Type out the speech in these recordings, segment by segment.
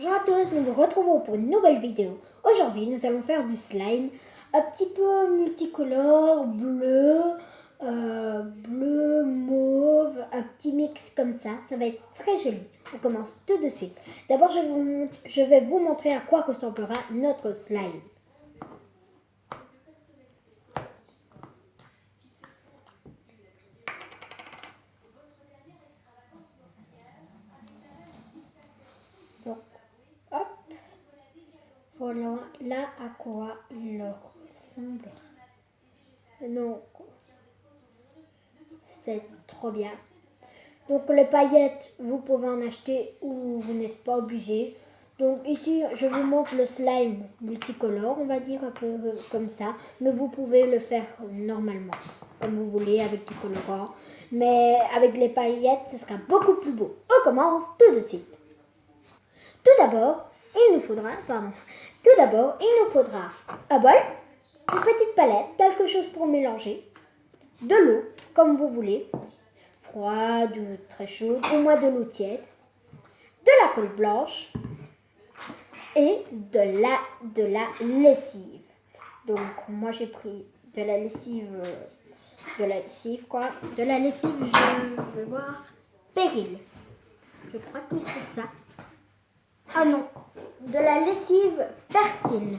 Bonjour à tous, nous nous retrouvons pour une nouvelle vidéo. Aujourd'hui, nous allons faire du slime un petit peu multicolore, bleu, bleu, mauve, un petit mix comme ça. Ça va être très joli. On commence tout de suite. D'abord, je vais vous montrer à quoi ressemblera notre slime. Donc, hop, voilà là à quoi il ressemble. Donc, c'est trop bien. Donc les paillettes, vous pouvez en acheter ou vous n'êtes pas obligé. Donc ici, je vous montre le slime multicolore, on va dire un peu comme ça. Mais vous pouvez le faire normalement, comme vous voulez, avec du colorant. Mais avec les paillettes, ce sera beaucoup plus beau. On commence tout de suite. Tout d'abord, il nous faudra un bol, une petite palette, quelque chose pour mélanger, de l'eau, comme vous voulez, froide ou très chaude, au moins de l'eau tiède, de la colle blanche et de la lessive. Donc moi j'ai pris de la lessive, je vais voir, Péril. Je crois que c'est ça. Ah non, de la lessive Persil.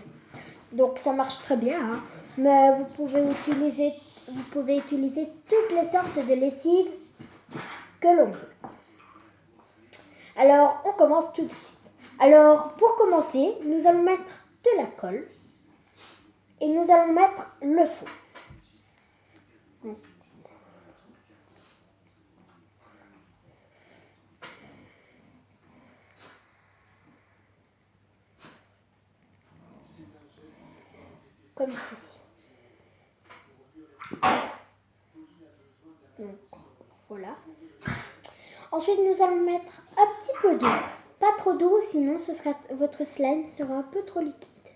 Donc ça marche très bien, hein. Mais vous pouvez utiliser toutes les sortes de lessive que l'on veut. Alors, on commence tout de suite. Alors, pour commencer, nous allons mettre de la colle et nous allons mettre le fond. Comme ceci. Donc, voilà. Ensuite, nous allons mettre un petit peu d'eau. Pas trop d'eau, sinon votre slime sera un peu trop liquide.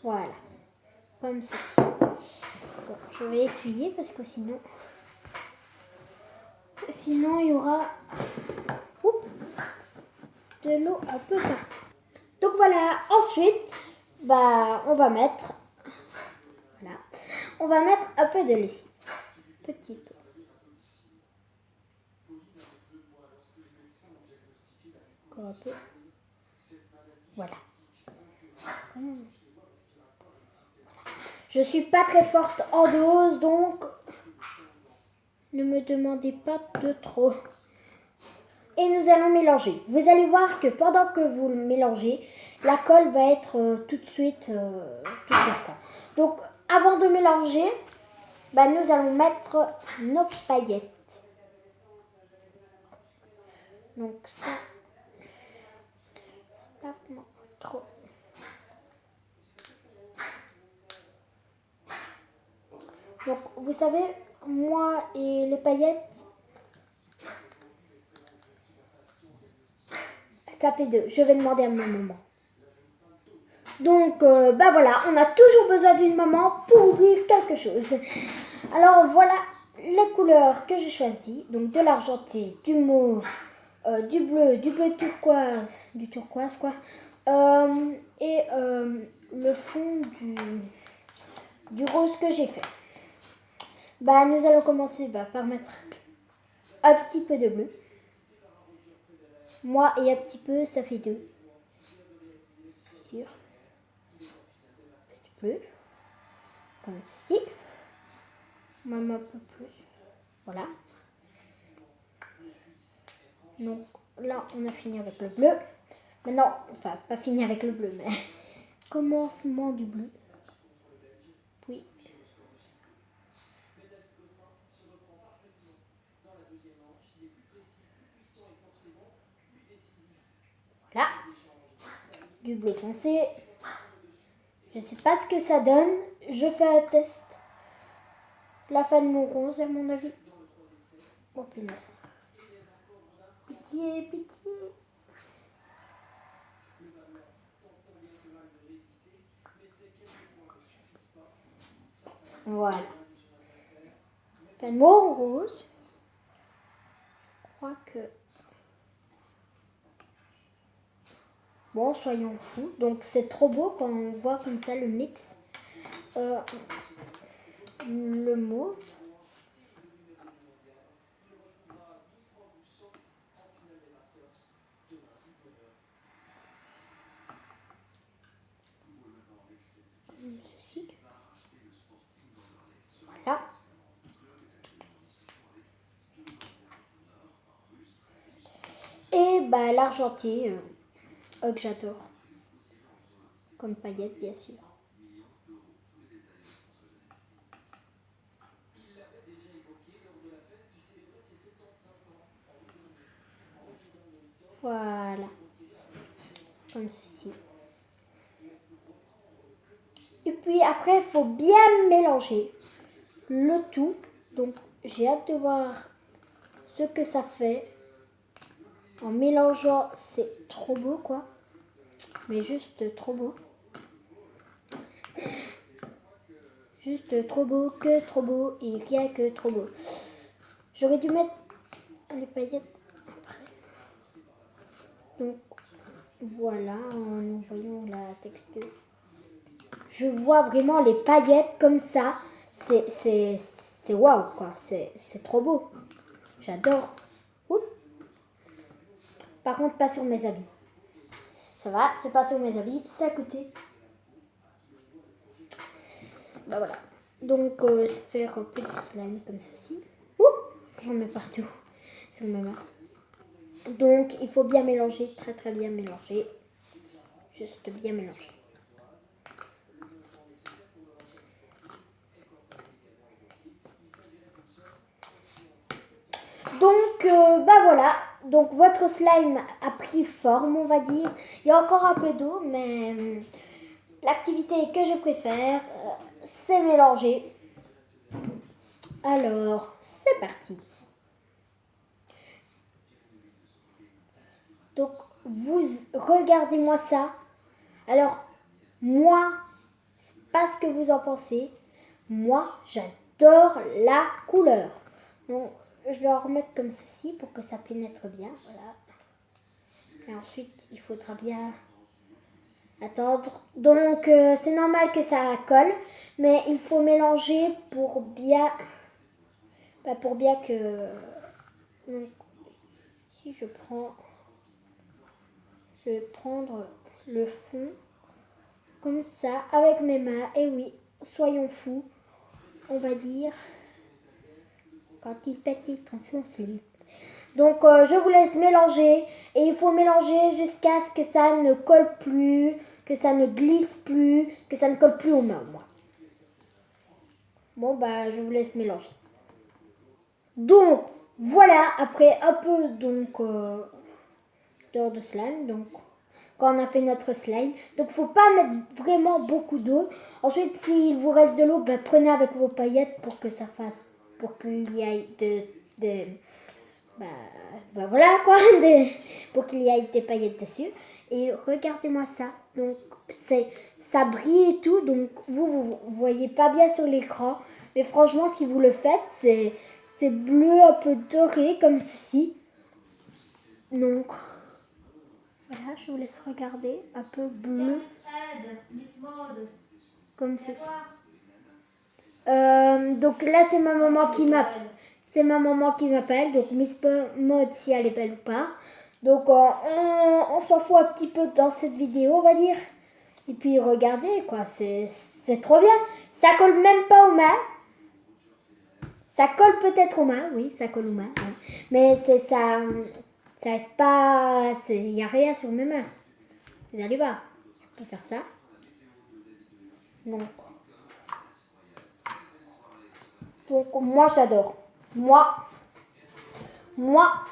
Voilà. Comme ceci. Bon, je vais essuyer parce que sinon il y aura de l'eau un peu partout. Donc voilà, ensuite, on va mettre un peu de lessive. Petit peu. Encore un peu. Voilà. Je suis pas très forte en dose, donc ne me demandez pas de trop. Et nous allons mélanger. Vous allez voir que pendant que vous le mélangez, la colle va être tout de suite là. Donc, avant de mélanger, nous allons mettre nos paillettes. Donc ça, c'est pas vraiment trop. Donc, vous savez, moi et les paillettes, ça fait deux. Je vais demander à ma maman. Donc, voilà, on a toujours besoin d'une maman pour ouvrir quelque chose. Alors, voilà les couleurs que j'ai choisies. Donc, de l'argenté, du mauve, du bleu turquoise, quoi. Et le fond du rose que j'ai fait. Nous allons commencer par mettre un petit peu de bleu. Moi et un petit peu, ça fait deux. C'est sûr. Un petit peu. Comme ici. Même un peu plus. Voilà. Donc là, on a fini avec le bleu. Maintenant, enfin, pas fini avec le bleu, mais commencement du bleu. Puis voilà, du bleu foncé. Je sais pas ce que ça donne. Je fais un test. La fin de mon rose, à mon avis. Oh punaise. Pitié, pitié. Voilà. Fin de mon rose. crois que... Bon, soyons fous. Donc, c'est trop beau quand on voit comme ça le mix. Le mauve. Comme ceci. Voilà. Et bah, l'argenté, que j'adore. Comme paillettes, bien sûr. Voilà. Comme ceci. Et puis après, il faut bien mélanger le tout. Donc, j'ai hâte de voir ce que ça fait. En mélangeant, c'est trop beau, quoi. Mais juste trop beau. Juste trop beau, que trop beau et rien que trop beau. J'aurais dû mettre les paillettes après. Donc, voilà, en voyant la texture. Je vois vraiment les paillettes comme ça. C'est waouh, quoi. C'est trop beau. J'adore. Par contre, pas sur mes habits. Ça va, c'est pas sur mes habits, c'est à côté. Bah voilà. Donc, faire un peu de slime comme ceci. J'en mets partout sur mes mains. Donc, il faut bien mélanger, très très bien mélanger. Juste bien mélanger. Donc, bah voilà. Donc, votre slime a pris forme, on va dire. Il y a encore un peu d'eau, mais l'activité que je préfère, c'est mélanger. Alors, c'est parti. Donc, vous regardez-moi ça. Alors, moi, c'est pas ce que vous en pensez. Moi, j'adore la couleur. Donc, je vais en remettre comme ceci pour que ça pénètre bien. Voilà. Et ensuite, il faudra bien attendre. Donc, c'est normal que ça colle. Mais il faut mélanger pour bien... pour bien que... Donc, si je prends... Je vais prendre le fond comme ça avec mes mains. Et oui, soyons fous, on va dire. Quand il pète, il transforme slip. Donc, je vous laisse mélanger. Et il faut mélanger jusqu'à ce que ça ne colle plus, que ça ne glisse plus, que ça ne colle plus aux mains, moi. Bon, bah, je vous laisse mélanger. Donc, voilà, après un peu, donc, d'heure de slime, donc... Quand on a fait notre slime. Donc, il ne faut pas mettre vraiment beaucoup d'eau. Ensuite, s'il vous reste de l'eau, ben, prenez avec vos paillettes pour que ça fasse, pour qu'il y ait voilà quoi, pour qu'il y ait des paillettes dessus. Et regardez-moi ça. Donc, ça brille et tout. Donc, vous voyez pas bien sur l'écran. Mais franchement, si vous le faites, c'est bleu un peu doré comme ceci. Donc... Voilà, je vous laisse regarder, un peu bleu, comme ceci. Donc là, c'est ma maman qui m'appelle. C'est ma maman qui m'appelle, donc Miss Mode, si elle est belle ou pas. Donc on s'en fout un petit peu dans cette vidéo, on va dire. Et puis regardez, quoi, c'est trop bien. Ça colle même pas aux mains. Ça colle peut-être aux mains, oui, ça colle aux mains. Hein. Mais c'est ça... Ça n'aide pas, il n'y a rien sur mes mains. Vous allez voir, je peux faire ça. Donc moi j'adore. Moi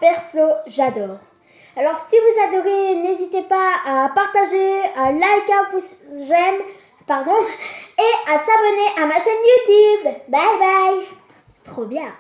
perso j'adore. Alors si vous adorez, n'hésitez pas à partager, à liker un pouce j'aime, et à s'abonner à ma chaîne YouTube. Bye bye. Trop bien.